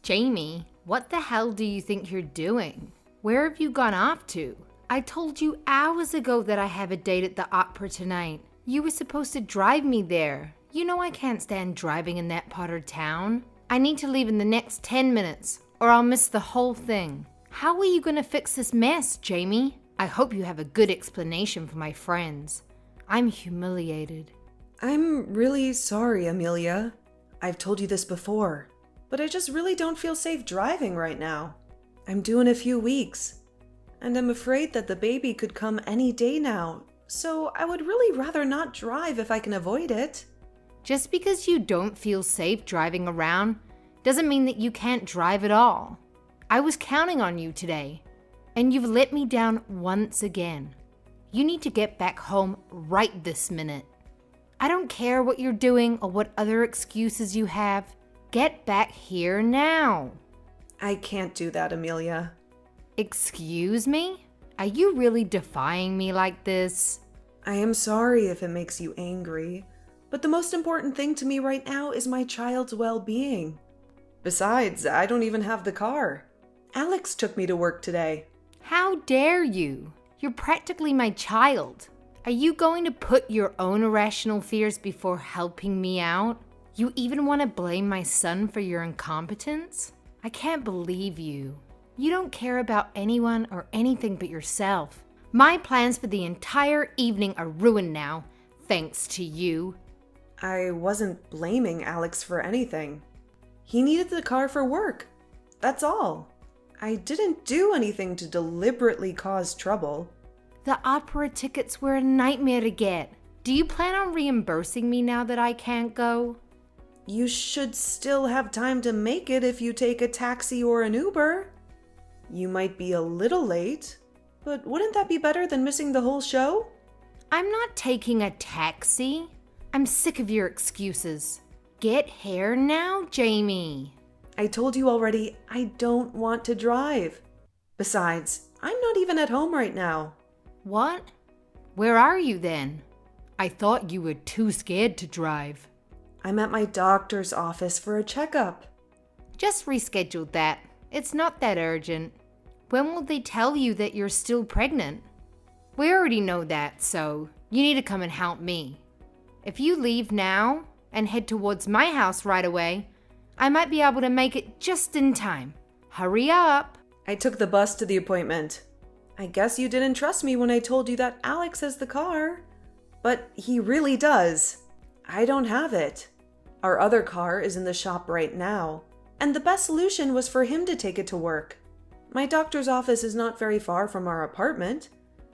Jamie, what the hell do you think you're doing? Where have you gone off to? I told you hours ago that I have a date at the opera tonight. You were supposed to drive me there. You know I can't stand driving in that part of town. I need to leave in the next 10 minutes, or I'll miss the whole thing. How are you gonna fix this mess, Jamie? I hope you have a good explanation for my friends. I'm humiliated. I'm really sorry, Amelia. I've told you this before, but I just really don't feel safe driving right now. I'm due in a few weeks, and I'm afraid that the baby could come any day now, so I would really rather not drive if I can avoid it. Just because you don't feel safe driving around doesn't mean that you can't drive at all. I was counting on you today, and you've let me down once again. You need to get back home right this minute. I don't care what you're doing or what other excuses you have. Get back here now. I can't do that, Amelia. Excuse me? Are you really defying me like this? I am sorry if it makes you angry, but the most important thing to me right now is my child's well-being. Besides, I don't even have the car. Alex took me to work today. How dare you? You're practically my child. Are you going to put your own irrational fears before helping me out? You even want to blame my son for your incompetence? I can't believe you. You don't care about anyone or anything but yourself. My plans for the entire evening are ruined now, thanks to you. I wasn't blaming Alex for anything. He needed the car for work. That's all. I didn't do anything to deliberately cause trouble. The opera tickets were a nightmare to get. Do you plan on reimbursing me now that I can't go? You should still have time to make it if you take a taxi or an Uber. You might be a little late, but wouldn't that be better than missing the whole show? I'm not taking a taxi. I'm sick of your excuses. Get here now, Jamie. I told you already, I don't want to drive. Besides, I'm not even at home right now. What? Where are you then? I thought you were too scared to drive. I'm at my doctor's office for a checkup. Just reschedule that. It's not that urgent. When will they tell you that you're still pregnant? We already know that, so you need to come and help me. If you leave now and head towards my house right away, I might be able to make it just in time. Hurry up. I took the bus to the appointment. I guess you didn't trust me when I told you that Alex has the car. But he really does. I don't have it. Our other car is in the shop right now, and the best solution was for him to take it to work. My doctor's office is not very far from our apartment,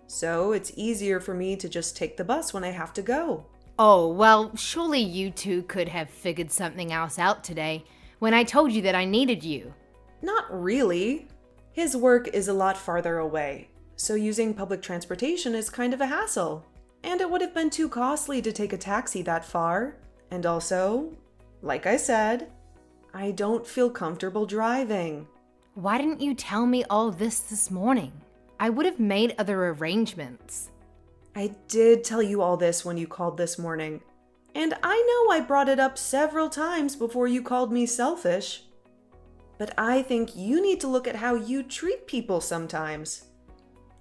so it's easier for me to just take the bus when I have to go. Oh, well, surely you two could have figured something else out today when I told you that I needed you. Not really. His work is a lot farther away, so using public transportation is kind of a hassle. And it would have been too costly to take a taxi that far. And also, like I said, I don't feel comfortable driving. Why didn't you tell me all this morning? I would have made other arrangements. I did tell you all this when you called this morning. And I know I brought it up several times before you called me selfish. But I think you need to look at how you treat people sometimes.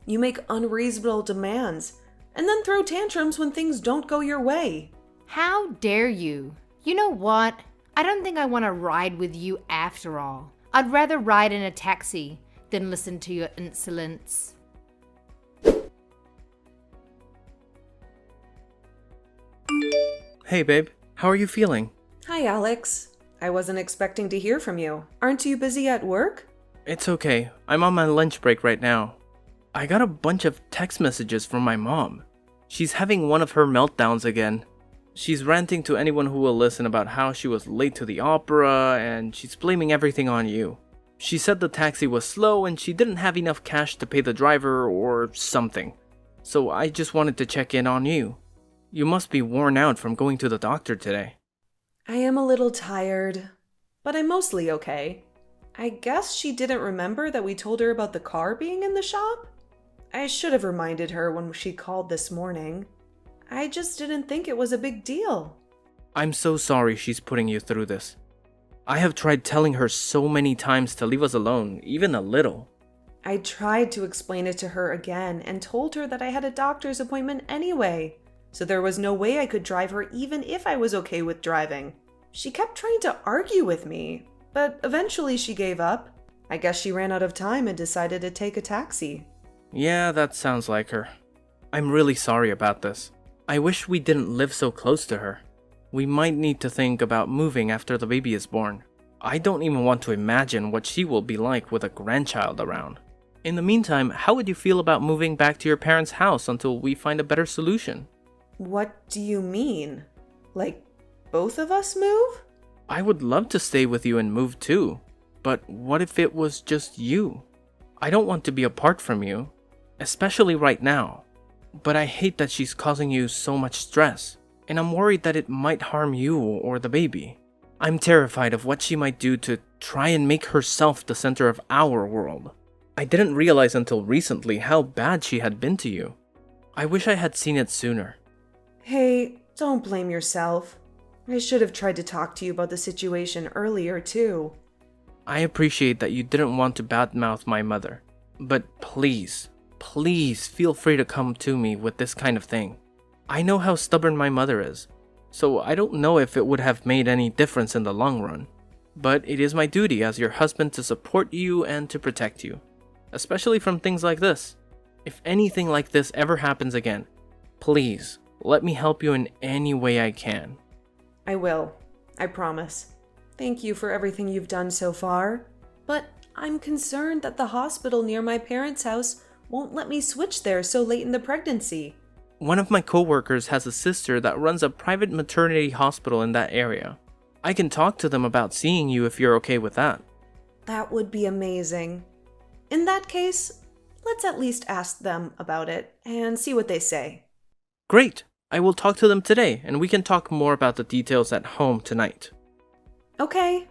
You make unreasonable demands and then throw tantrums when things don't go your way. How dare you? You know what? I don't think I want to ride with you after all. I'd rather ride in a taxi than listen to your insolence. Hey babe, how are you feeling? Hi Alex. I wasn't expecting to hear from you. Aren't you busy at work? It's okay, I'm on my lunch break right now. I got a bunch of text messages from my mom. She's having one of her meltdowns again. She's ranting to anyone who will listen about how she was late to the opera and she's blaming everything on you. She said the taxi was slow and she didn't have enough cash to pay the driver or something. So I just wanted to check in on you. You must be worn out from going to the doctor today. I am a little tired, but I'm mostly okay. I guess she didn't remember that we told her about the car being in the shop? I should have reminded her when she called this morning. I just didn't think it was a big deal. I'm so sorry she's putting you through this. I have tried telling her so many times to leave us alone, even a little. I tried to explain it to her again and told her that I had a doctor's appointment anyway, so there was no way I could drive her even if I was okay with driving. She kept trying to argue with me, but eventually she gave up. I guess she ran out of time and decided to take a taxi. Yeah, that sounds like her. I'm really sorry about this. I wish we didn't live so close to her. We might need to think about moving after the baby is born. I don't even want to imagine what she will be like with a grandchild around. In the meantime, how would you feel about moving back to your parents' house until we find a better solution? What do you mean? Like, both of us move? I would love to stay with you and move too, but what if it was just you? I don't want to be apart from you, especially right now. But I hate that she's causing you so much stress, and I'm worried that it might harm you or the baby. I'm terrified of what she might do to try and make herself the center of our world. I didn't realize until recently how bad she had been to you. I wish I had seen it sooner. Hey, don't blame yourself. I should have tried to talk to you about the situation earlier, too. I appreciate that you didn't want to badmouth my mother, but please feel free to come to me with this kind of thing. I know how stubborn my mother is, so I don't know if it would have made any difference in the long run. But it is my duty as your husband to support you and to protect you, especially from things like this. If anything like this ever happens again, please let me help you in any way I can. I will. I promise. Thank you for everything you've done so far. But I'm concerned that the hospital near my parents' house won't let me switch there so late in the pregnancy. One of my coworkers has a sister that runs a private maternity hospital in that area. I can talk to them about seeing you if you're okay with that. That would be amazing. In that case, let's at least ask them about it and see what they say. Great! I will talk to them today, and we can talk more about the details at home tonight. Okay.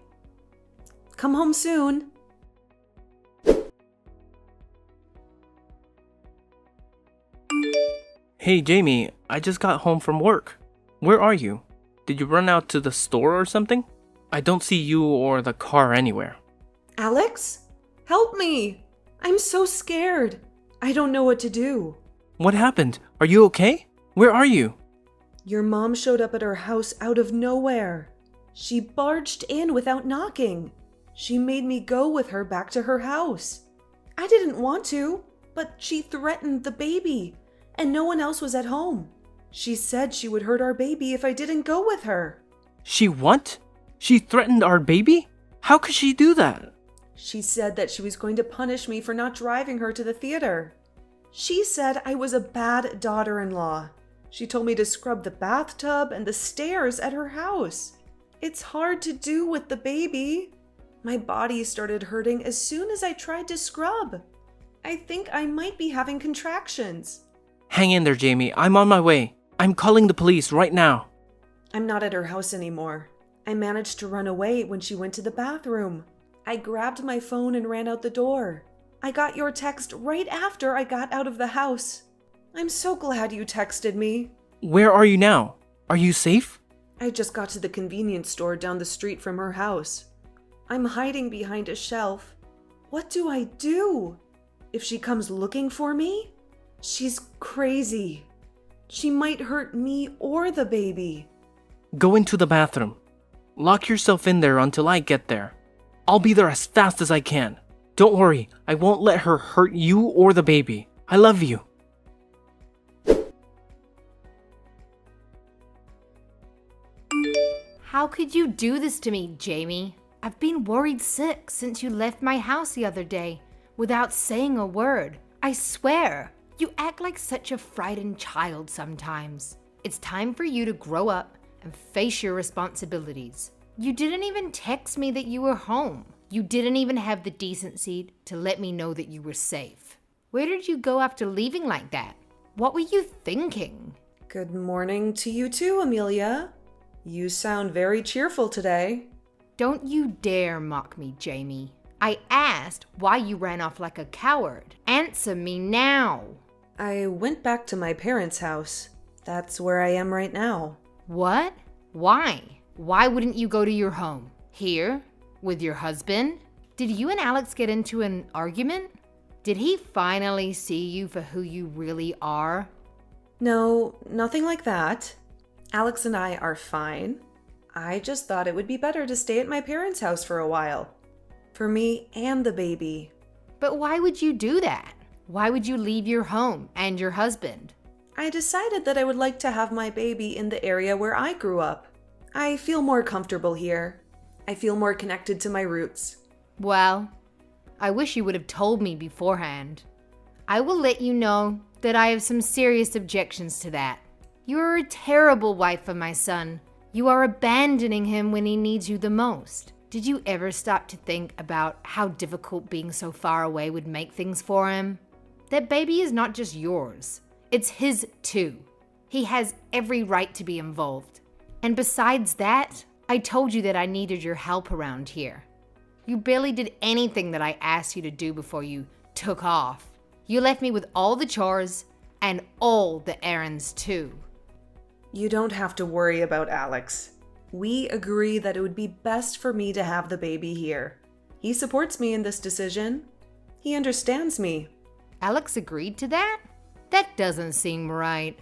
Come home soon. Hey Jamie, I just got home from work. Where are you? Did you run out to the store or something? I don't see you or the car anywhere. Alex? Help me! I'm so scared. I don't know what to do. What happened? Are you okay? Where are you? Your mom showed up at our house out of nowhere. She barged in without knocking. She made me go with her back to her house. I didn't want to, but she threatened the baby, and no one else was at home. She said she would hurt our baby if I didn't go with her. She what? She threatened our baby? How could she do that? She said that she was going to punish me for not driving her to the theater. She said I was a bad daughter-in-law. She told me to scrub the bathtub and the stairs at her house. It's hard to do with the baby. My body started hurting as soon as I tried to scrub. I think I might be having contractions. Hang in there, Jamie. I'm on my way. I'm calling the police right now. I'm not at her house anymore. I managed to run away when she went to the bathroom. I grabbed my phone and ran out the door. I got your text right after I got out of the house. I'm so glad you texted me. Where are you now? Are you safe? I just got to the convenience store down the street from her house. I'm hiding behind a shelf. What do I do? If she comes looking for me? She's crazy. She might hurt me or the baby. Go into the bathroom. Lock yourself in there until I get there. I'll be there as fast as I can. Don't worry, I won't let her hurt you or the baby. I love you. How could you do this to me, Jamie? I've been worried sick since you left my house the other day without saying a word. I swear, you act like such a frightened child sometimes. It's time for you to grow up and face your responsibilities. You didn't even text me that you were home. You didn't even have the decency to let me know that you were safe. Where did you go after leaving like that? What were you thinking? Good morning to you too, Amelia. You sound very cheerful today. Don't you dare mock me, Jamie. I asked why you ran off like a coward. Answer me now. I went back to my parents' house. That's where I am right now. What? Why? Why wouldn't you go to your home? Here? With your husband? Did you and Alex get into an argument? Did he finally see you for who you really are? No, nothing like that. Alex and I are fine. I just thought it would be better to stay at my parents' house for a while. For me and the baby. But why would you do that? Why would you leave your home and your husband? I decided that I would like to have my baby in the area where I grew up. I feel more comfortable here. I feel more connected to my roots. Well, I wish you would have told me beforehand. I will let you know that I have some serious objections to that. You are a terrible wife for my son. You are abandoning him when he needs you the most. Did you ever stop to think about how difficult being so far away would make things for him? That baby is not just yours. It's his too. He has every right to be involved. And besides that, I told you that I needed your help around here. You barely did anything that I asked you to do before you took off. You left me with all the chores and all the errands too. You don't have to worry about Alex. We agree that it would be best for me to have the baby here. He supports me in this decision. He understands me. Alex agreed to that? That doesn't seem right.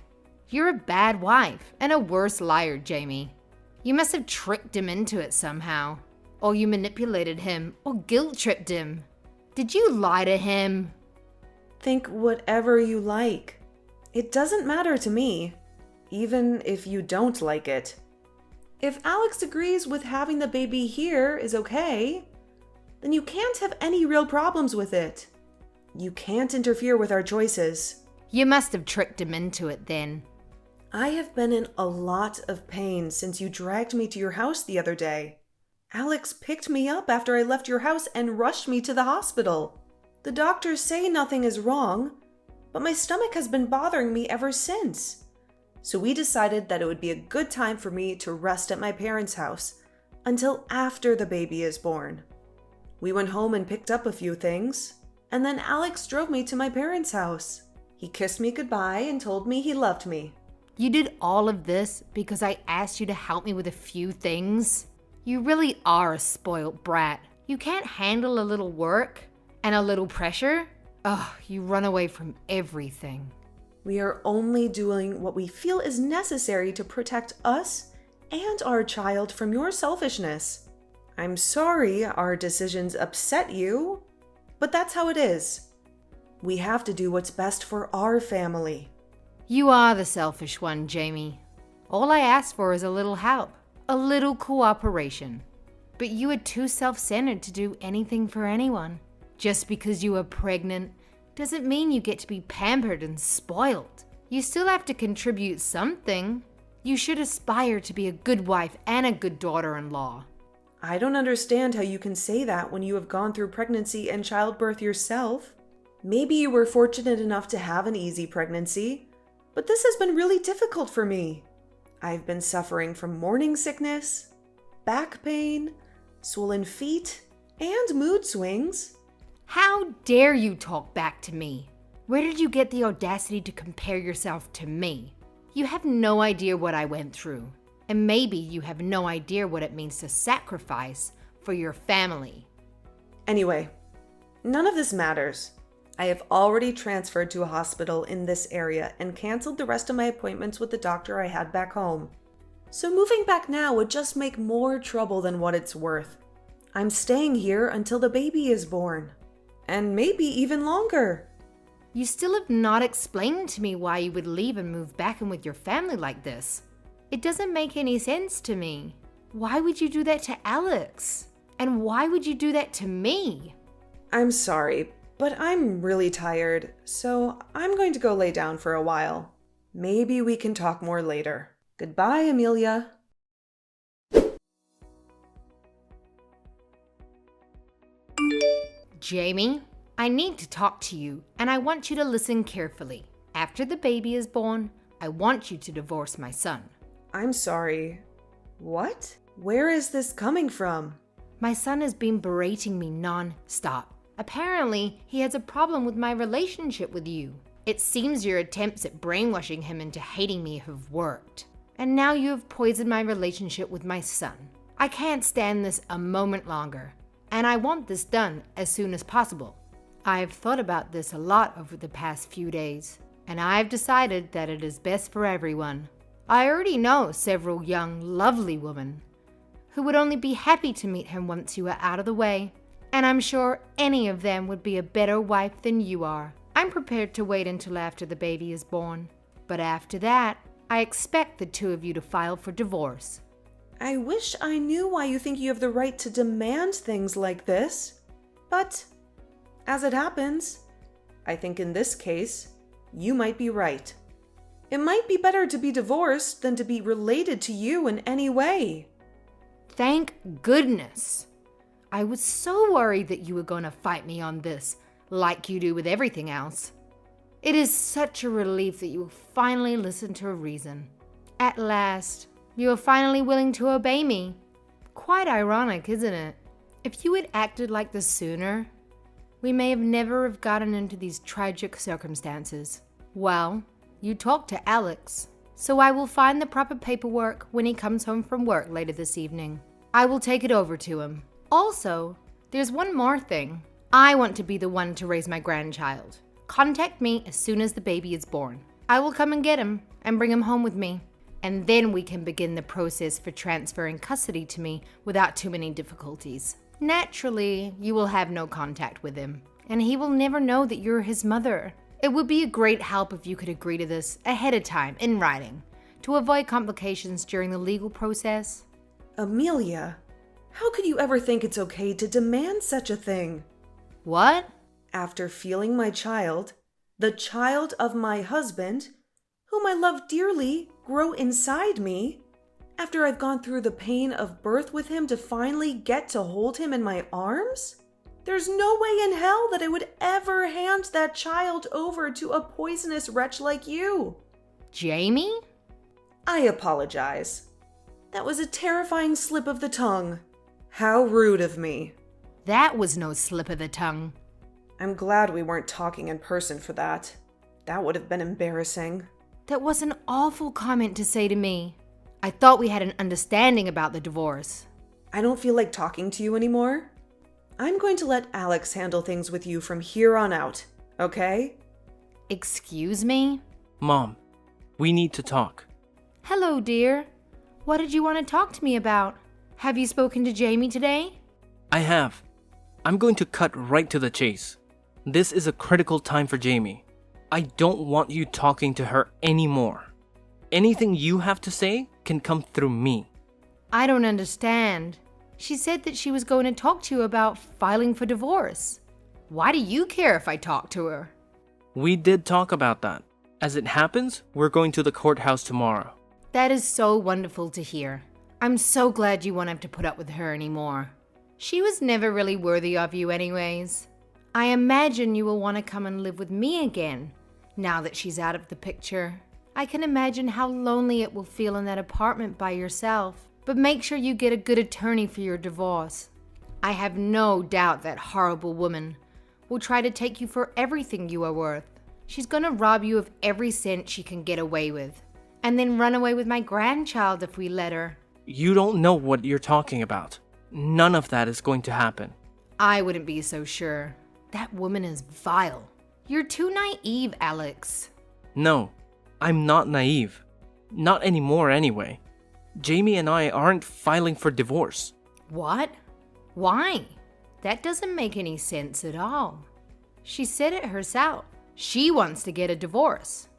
You're a bad wife and a worse liar, Jamie. You must have tricked him into it somehow. Or you manipulated him or guilt-tripped him. Did you lie to him? Think whatever you like. It doesn't matter to me, even if you don't like it. If Alex agrees with having the baby here is okay, then you can't have any real problems with it. You can't interfere with our choices. You must have tricked him into it then. I have been in a lot of pain since you dragged me to your house the other day. Alex picked me up after I left your house and rushed me to the hospital. The doctors say nothing is wrong, but my stomach has been bothering me ever since. So we decided that it would be a good time for me to rest at my parents' house until after the baby is born. We went home and picked up a few things, and then Alex drove me to my parents' house. He kissed me goodbye and told me he loved me. You did all of this because I asked you to help me with a few things? You really are a spoiled brat. You can't handle a little work and a little pressure? Ugh, you run away from everything. We are only doing what we feel is necessary to protect us and our child from your selfishness. I'm sorry our decisions upset you, but that's how it is. We have to do what's best for our family. You are the selfish one, Jamie. All I ask for is a little help, a little cooperation. But you are too self-centered to do anything for anyone. Just because you are pregnant doesn't mean you get to be pampered and spoiled. You still have to contribute something. You should aspire to be a good wife and a good daughter-in-law. I don't understand how you can say that when you have gone through pregnancy and childbirth yourself. Maybe you were fortunate enough to have an easy pregnancy, but this has been really difficult for me. I've been suffering from morning sickness, back pain, swollen feet, and mood swings. How dare you talk back to me? Where did you get the audacity to compare yourself to me? You have no idea what I went through. And maybe you have no idea what it means to sacrifice for your family. Anyway, none of this matters. I have already transferred to a hospital in this area and canceled the rest of my appointments with the doctor I had back home. So moving back now would just make more trouble than what it's worth. I'm staying here until the baby is born. And maybe even longer. You still have not explained to me why you would leave and move back in with your family like this. It doesn't make any sense to me. Why would you do that to Alex? And why would you do that to me? I'm sorry, but I'm really tired, so I'm going to go lay down for a while. Maybe we can talk more later. Goodbye, Amelia. Jamie, I need to talk to you, and I want you to listen carefully. After the baby is born, I want you to divorce my son. I'm sorry. What? Where is this coming from? My son has been berating me non-stop. Apparently, he has a problem with my relationship with you. It seems your attempts at brainwashing him into hating me have worked. And now you have poisoned my relationship with my son. I can't stand this a moment longer, and I want this done as soon as possible. I've thought about this a lot over the past few days, and I've decided that it is best for everyone. I already know several young, lovely women who would only be happy to meet him once you are out of the way, and I'm sure any of them would be a better wife than you are. I'm prepared to wait until after the baby is born, but after that, I expect the two of you to file for divorce. I wish I knew why you think you have the right to demand things like this. But, as it happens, I think in this case, you might be right. It might be better to be divorced than to be related to you in any way. Thank goodness. I was so worried that you were going to fight me on this, like you do with everything else. It is such a relief that you will finally listen to reason. At last, you are finally willing to obey me. Quite ironic, isn't it? If you had acted like this sooner, we may have never have gotten into these tragic circumstances. Well, you talked to Alex, so I will find the proper paperwork when he comes home from work later this evening. I will take it over to him. Also, there's one more thing. I want to be the one to raise my grandchild. Contact me as soon as the baby is born. I will come and get him and bring him home with me. And then we can begin the process for transferring custody to me without too many difficulties. Naturally, you will have no contact with him, and he will never know that you're his mother. It would be a great help if you could agree to this ahead of time in writing to avoid complications during the legal process. Amelia, how could you ever think it's okay to demand such a thing? What? After feeling my child, the child of my husband, whom I love dearly, grow inside me, after I've gone through the pain of birth with him to finally get to hold him in my arms? There's no way in hell that I would ever hand that child over to a poisonous wretch like you. Jamie? I apologize. That was a terrifying slip of the tongue. How rude of me. That was no slip of the tongue. I'm glad we weren't talking in person for that. That would have been embarrassing. That was an awful comment to say to me. I thought we had an understanding about the divorce. I don't feel like talking to you anymore. I'm going to let Alex handle things with you from here on out, okay? Excuse me? Mom, we need to talk. Hello, dear. What did you want to talk to me about? Have you spoken to Jamie today? I have. I'm going to cut right to the chase. This is a critical time for Jamie. I don't want you talking to her anymore. Anything you have to say can come through me. I don't understand. She said that she was going to talk to you about filing for divorce. Why do you care if I talk to her? We did talk about that. As it happens, we're going to the courthouse tomorrow. That is so wonderful to hear. I'm so glad you won't have to put up with her anymore. She was never really worthy of you anyways. I imagine you will want to come and live with me again, now that she's out of the picture. I can imagine how lonely it will feel in that apartment by yourself, but make sure you get a good attorney for your divorce. I have no doubt that horrible woman will try to take you for everything you are worth. She's gonna rob you of every cent she can get away with, and then run away with my grandchild if we let her. You don't know what you're talking about. None of that is going to happen. I wouldn't be so sure. That woman is vile. You're too naive, Alex. No, I'm not naive. Not anymore anyway. Jamie and I aren't filing for divorce. What? Why? That doesn't make any sense at all. She said it herself. She wants to get a divorce.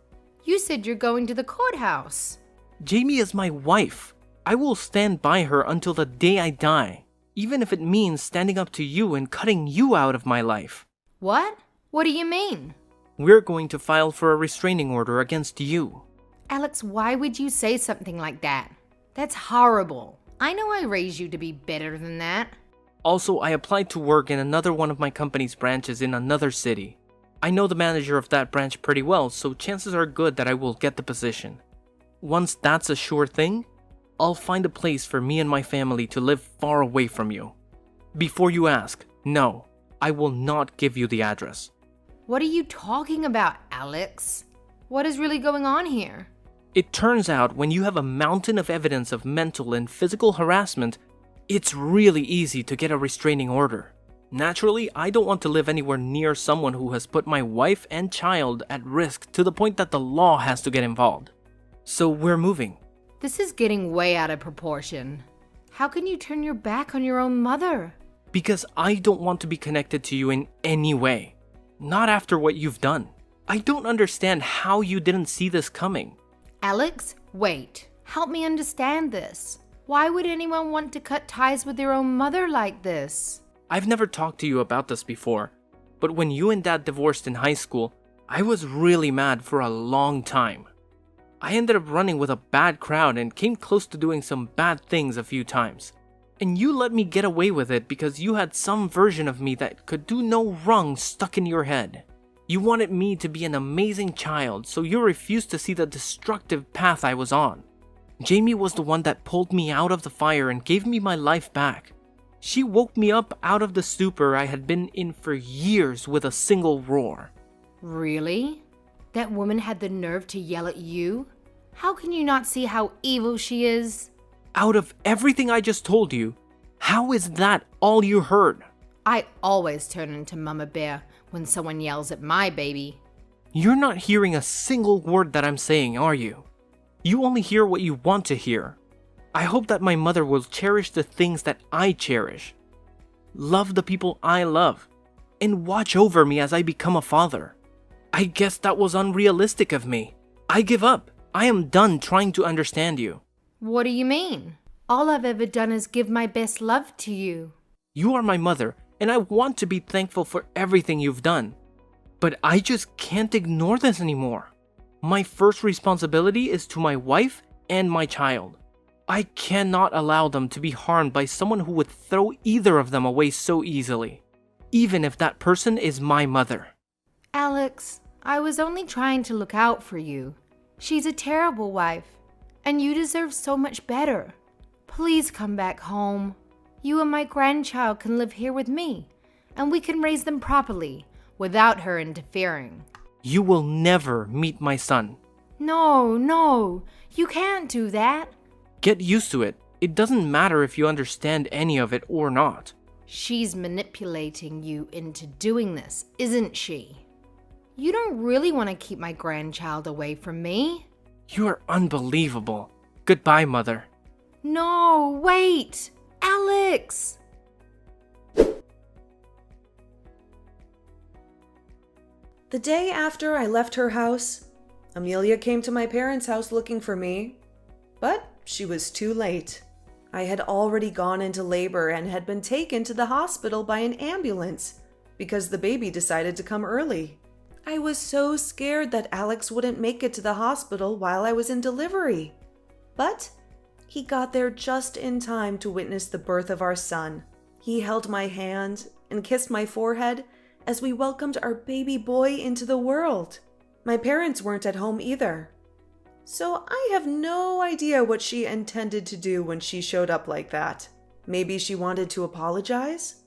You said you're going to the courthouse. Jamie is my wife. I will stand by her until the day I die, even if it means standing up to you and cutting you out of my life. What? What do you mean? We're going to file for a restraining order against you. Alex, why would you say something like that? That's horrible. I know I raised you to be better than that. Also, I applied to work in another one of my company's branches in another city. I know the manager of that branch pretty well, so chances are good that I will get the position. Once that's a sure thing, I'll find a place for me and my family to live far away from you. Before you ask, no, I will not give you the address. What are you talking about, Alex? What is really going on here? It turns out when you have a mountain of evidence of mental and physical harassment, It's really easy to get a restraining order. Naturally, I don't want to live anywhere near someone who has put my wife and child at risk to the point that the law has to get involved. So we're moving. This is getting way out of proportion. How can you turn your back on your own mother? Because I don't want to be connected to you in any way. Not after what you've done. I don't understand how you didn't see this coming. Alex, wait. Help me understand this. Why would anyone want to cut ties with their own mother like this? I've never talked to you about this before, but when you and Dad divorced in high school, I was really mad for a long time. I ended up running with a bad crowd and came close to doing some bad things a few times. And you let me get away with it because you had some version of me that could do no wrong stuck in your head. You wanted me to be an amazing child, so you refused to see the destructive path I was on. Jamie was the one that pulled me out of the fire and gave me my life back. She woke me up out of the stupor I had been in for years with a single roar. Really? That woman had the nerve to yell at you? How can you not see how evil she is? Out of everything I just told you, how is that all you heard? I always turn into Mama Bear when someone yells at my baby. You're not hearing a single word that I'm saying, are you? You only hear what you want to hear. I hope that my mother will cherish the things that I cherish. Love the people I love. And watch over me as I become a father. I guess that was unrealistic of me. I give up. I am done trying to understand you. What do you mean? All I've ever done is give my best love to you. You are my mother, and I want to be thankful for everything you've done. But I just can't ignore this anymore. My first responsibility is to my wife and my child. I cannot allow them to be harmed by someone who would throw either of them away so easily, even if that person is my mother. Alex, I was only trying to look out for you. She's a terrible wife, and you deserve so much better. Please come back home. You and my grandchild can live here with me, and we can raise them properly without her interfering. You will never meet my son. No, you can't do that. Get used to it. It doesn't matter if you understand any of it or not. She's manipulating you into doing this, isn't she? You don't really want to keep my grandchild away from me. You are unbelievable. Goodbye, Mother. No, wait! Alex! The day after I left her house, Amelia came to my parents' house looking for me, but she was too late. I had already gone into labor and had been taken to the hospital by an ambulance because the baby decided to come early. I was so scared that Alex wouldn't make it to the hospital while I was in delivery. But he got there just in time to witness the birth of our son. He held my hand and kissed my forehead as we welcomed our baby boy into the world. My parents weren't at home either. So I have no idea what she intended to do when she showed up like that. Maybe she wanted to apologize?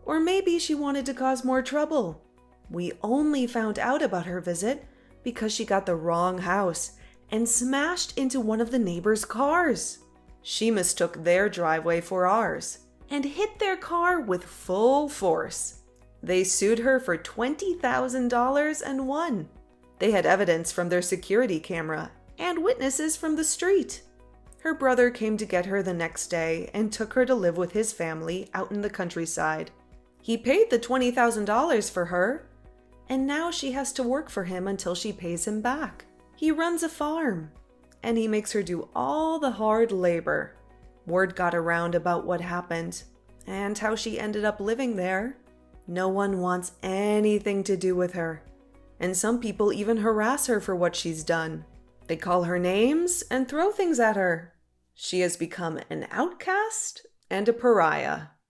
Or maybe she wanted to cause more trouble. We only found out about her visit because she got the wrong house and smashed into one of the neighbors' cars. She mistook their driveway for ours and hit their car with full force. They sued her for $20,000 and won. They had evidence from their security camera and witnesses from the street. Her brother came to get her the next day and took her to live with his family out in the countryside. He paid the $20,000 for her, and now she has to work for him until she pays him back. He runs a farm, and he makes her do all the hard labor. Word got around about what happened and how she ended up living there. No one wants anything to do with her, and some people even harass her for what she's done. They call her names and throw things at her. She has become an outcast and a pariah.